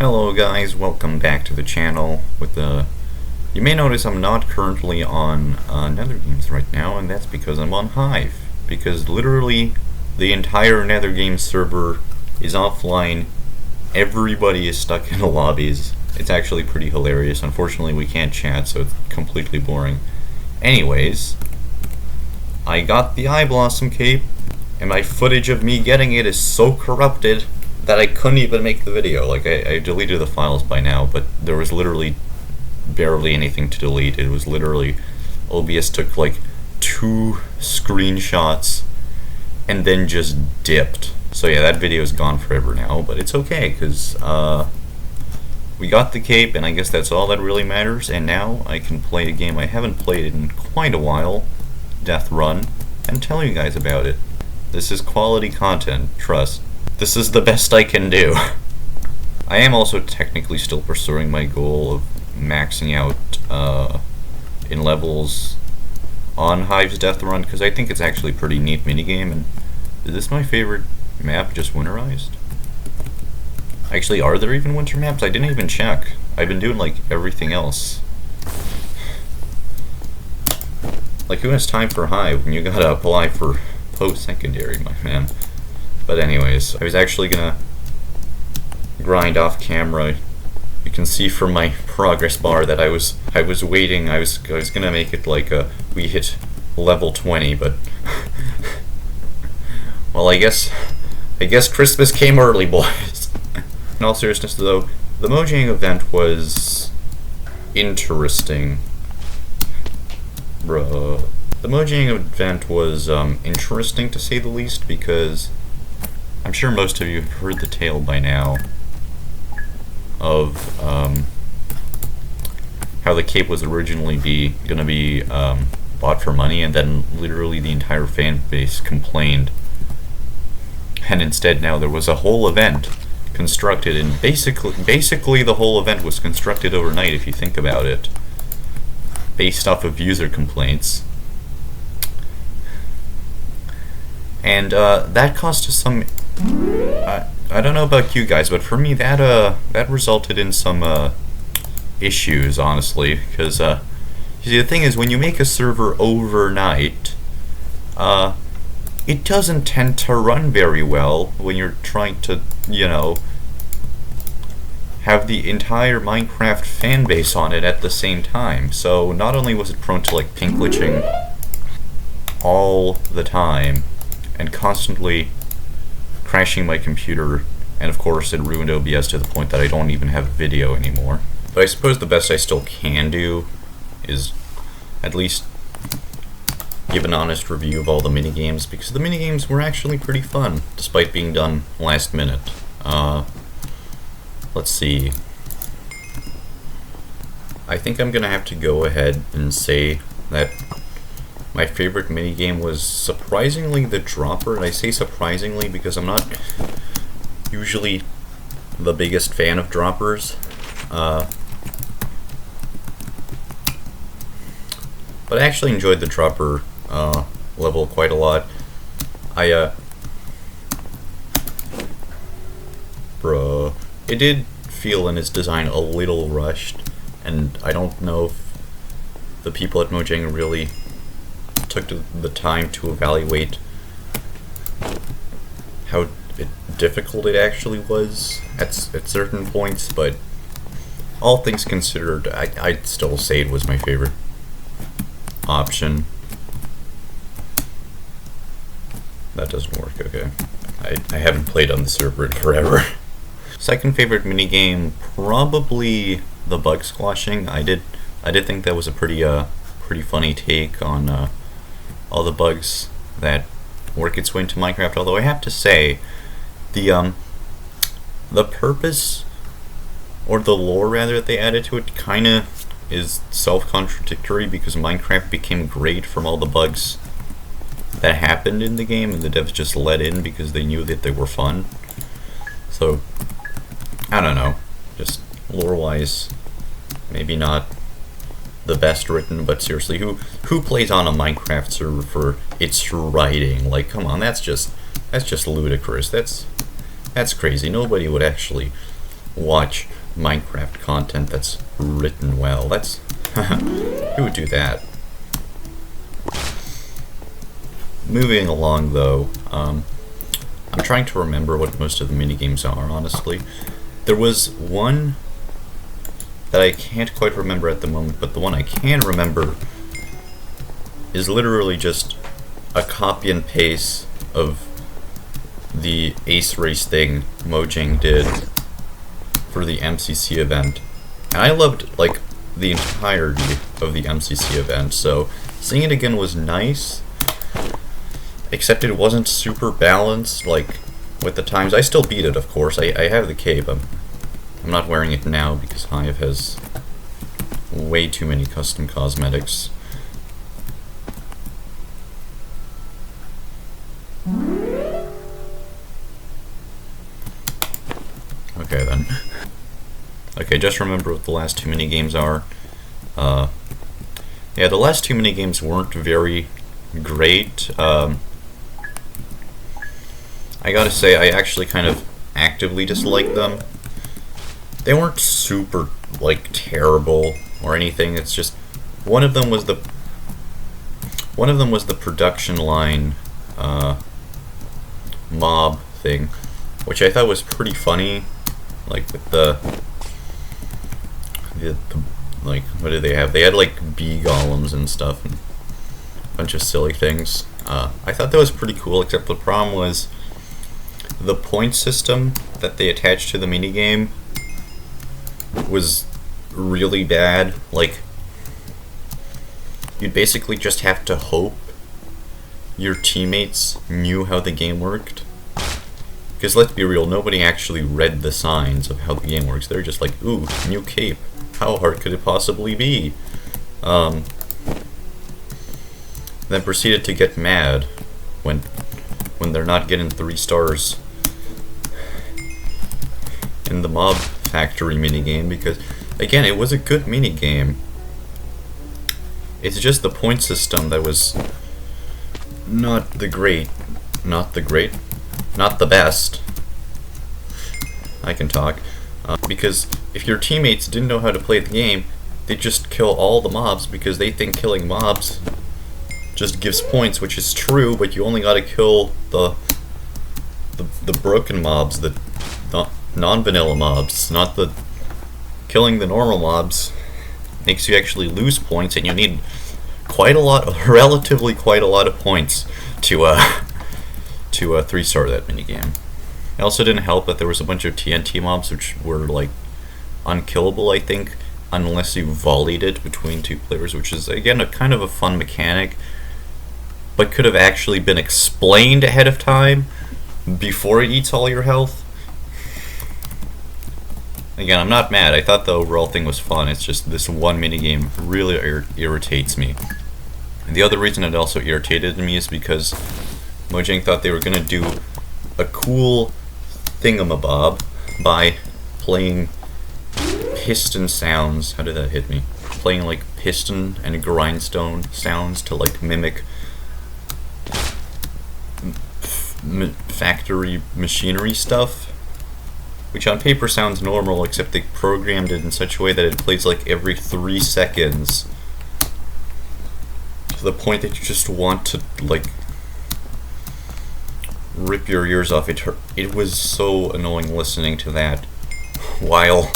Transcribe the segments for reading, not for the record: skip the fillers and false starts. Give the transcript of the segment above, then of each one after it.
Hello guys, welcome back to the channel. You may notice I'm not currently on Nether Games right now, and that's because I'm on Hive. Because literally the entire Nether Games server is offline. Everybody is stuck in the lobbies. It's actually pretty hilarious. Unfortunately we can't chat, so it's completely boring. Anyways, I got the Eye Blossom cape, and my footage of me getting it is so corrupted that I couldn't even make the video. Like, I deleted the files by now, but there was literally barely anything to delete. It was literally, OBS took like 2 screenshots and then just dipped. So yeah, that video is gone forever now, but it's okay, because we got the cape, and I guess that's all that really matters, and now I can play a game I haven't played in quite a while, Deathrun, and tell you guys about it. This is quality content, trust. This is the best I can do. I am also technically still pursuing my goal of maxing out in levels on Hive's Deathrun, because I think it's actually a pretty neat minigame. And is this my favorite map, just winterized? Actually, are there even winter maps? I didn't even check. I've been doing like everything else. Like, who has time for Hive when you gotta apply for post-secondary, my man? But anyways, I was actually gonna grind off camera. You can see from my progress bar that I was waiting. I was gonna make it like we hit level 20, but well, I guess Christmas came early, boys. In all seriousness, though, the Mojang event was interesting. Bruh. The Mojang event was interesting, to say the least, because I'm sure most of you have heard the tale by now of how the cape was originally gonna be bought for money, and then literally the entire fan base complained, and instead now there was a whole event constructed, and basically the whole event was constructed overnight, if you think about it, based off of user complaints. And that caused us some, I don't know about you guys, but for me that resulted in some issues, honestly, because you see, the thing is, when you make a server overnight, it doesn't tend to run very well when you're trying to, you know, have the entire Minecraft fan base on it at the same time. So not only was it prone to like ping glitching all the time and constantly crashing my computer, and of course it ruined OBS to the point that I don't even have video anymore. But I suppose the best I still can do is at least give an honest review of all the minigames, because the minigames were actually pretty fun, despite being done last minute. Let's see. I think I'm gonna have to go ahead and say that my favorite minigame was surprisingly the dropper, and I say surprisingly because I'm not usually the biggest fan of droppers. But I actually enjoyed the dropper level quite a lot. It did feel in its design a little rushed, and I don't know if the people at Mojang really took the time to evaluate how difficult it actually was at certain points, but all things considered, I'd still say it was my favorite option. That doesn't work, okay. I haven't played on the server in forever. Second favorite minigame, probably the bug squashing. I did think that was a pretty funny take on all the bugs that work its way into Minecraft. Although I have to say, the purpose, or the lore rather, that they added to it kind of is self-contradictory, because Minecraft became great from all the bugs that happened in the game, and the devs just let in because they knew that they were fun. So I don't know, just lore-wise, maybe not the best written, but seriously, who plays on a Minecraft server for its writing? Like, come on, that's just ludicrous. That's crazy. Nobody would actually watch Minecraft content that's written well. That's who would do that? Moving along though, I'm trying to remember what most of the minigames are, honestly. There was one that I can't quite remember at the moment, but the one I can remember is literally just a copy and paste of the Ace Race thing Mojang did for the MCC event. And I loved, like, the entirety of the MCC event, so seeing it again was nice, except it wasn't super balanced, like, with the times. I still beat it, of course. I have the cape. I'm not wearing it now because Hive has way too many custom cosmetics. Okay then. Okay, just remember what the last two minigames are. Yeah, the last two minigames weren't very great. I gotta say, I actually kind of actively disliked them. They weren't super, like, terrible or anything. It's just one of them was the production line mob thing, which I thought was pretty funny. Like with the like, what did they have? They had like bee golems and stuff, and a bunch of silly things. I thought that was pretty cool, except the problem was the point system that they attached to the minigame was really bad. Like, you'd basically just have to hope your teammates knew how the game worked. Because let's be real, nobody actually read the signs of how the game works. They're just like, ooh, new cape. How hard could it possibly be? Then proceeded to get mad when they're not getting 3 stars in the mob factory minigame, because again, it was a good minigame. It's just the point system that was not the best. I can talk. Because if your teammates didn't know how to play the game, they'd just kill all the mobs because they think killing mobs just gives points, which is true, but you only gotta kill the broken mobs, the non-vanilla mobs, not the... Killing the normal mobs makes you actually lose points, and you need relatively quite a lot of points to 3-star that minigame. It also didn't help that there was a bunch of TNT mobs which were like unkillable, I think, unless you volleyed it between 2 players, which is again a kind of a fun mechanic, but could have actually been explained ahead of time before it eats all your health. Again, I'm not mad. I thought the overall thing was fun. It's just this one minigame really irritates me. And the other reason it also irritated me is because Mojang thought they were going to do a cool thingamabob by playing piston sounds. How did that hit me? Playing like piston and grindstone sounds to like mimic factory machinery stuff, which on paper sounds normal, except they programmed it in such a way that it plays like every 3 seconds, to the point that you just want to like rip your ears off. It was so annoying listening to that while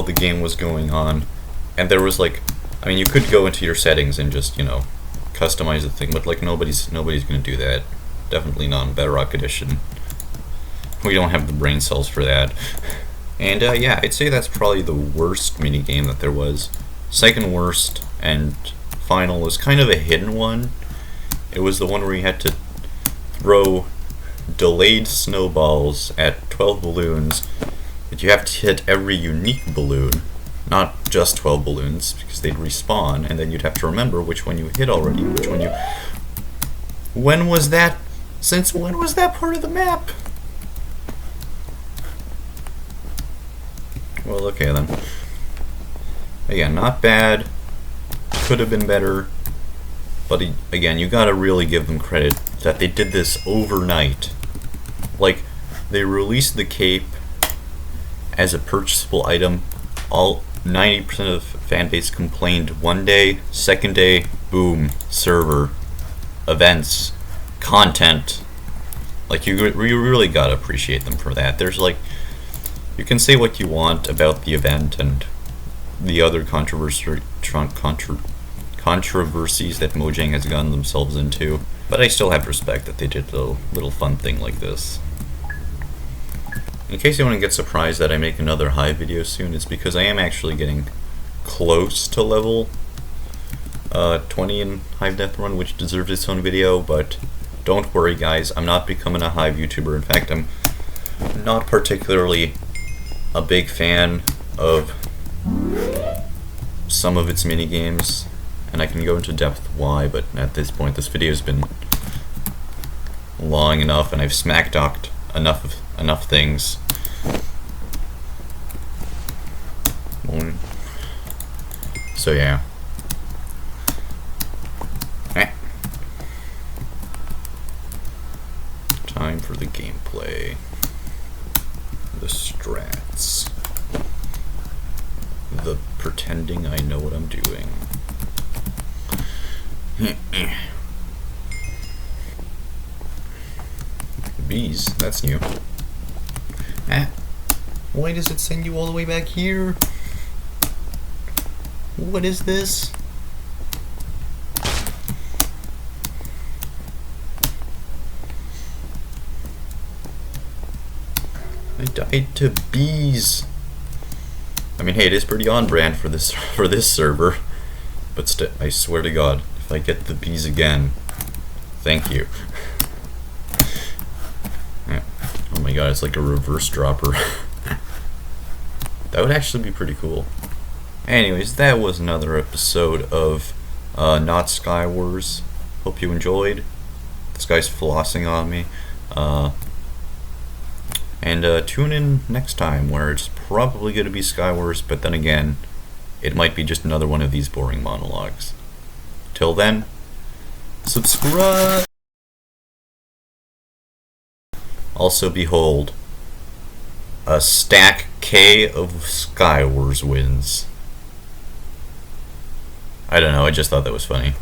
the game was going on. And there was like, I mean, you could go into your settings and just, you know, customize the thing, but like nobody's gonna do that. Definitely not in Bedrock Edition. We don't have the brain cells for that. And yeah, I'd say that's probably the worst minigame that there was. Second worst and final was kind of a hidden one. It was the one where you had to throw delayed snowballs at 12 balloons, but you have to hit every unique balloon, not just 12 balloons, because they'd respawn, and then you'd have to remember which one you hit already, which one you... When was that? Since when was that part of the map? Well, okay then. Again, not bad. Could have been better. But again, you gotta really give them credit that they did this overnight. Like, they released the cape as a purchasable item. All 90% of fan base complained one day, second day, boom, server, events, content. Like, you really gotta appreciate them for that. There's like, you can say what you want about the event and the other controversies that Mojang has gotten themselves into, but I still have respect that they did a little fun thing like this. In case anyone gets surprised that I make another Hive video soon, it's because I am actually getting close to level 20 in Hive Deathrun, which deserves its own video, but don't worry guys, I'm not becoming a Hive YouTuber. In fact, I'm not particularly a big fan of some of its minigames, and I can go into depth why, but at this point this video's been long enough and I've smack talked enough things. So yeah. Time for the gameplay. The strats. The pretending I know what I'm doing. Bees, that's new. Why does it send you all the way back here? What is this? I died to bees. I mean, hey, it is pretty on brand for this server, but I swear to God, if I get the bees again, thank you. Yeah. Oh my God, it's like a reverse dropper. That would actually be pretty cool. Anyways, that was another episode of Not Skywars. Hope you enjoyed. This guy's flossing on me. And tune in next time, where it's probably going to be Skywars, but then again, it might be just another one of these boring monologues. Till then, subscribe! Also, behold, a stack K of Skywars wins. I don't know, I just thought that was funny.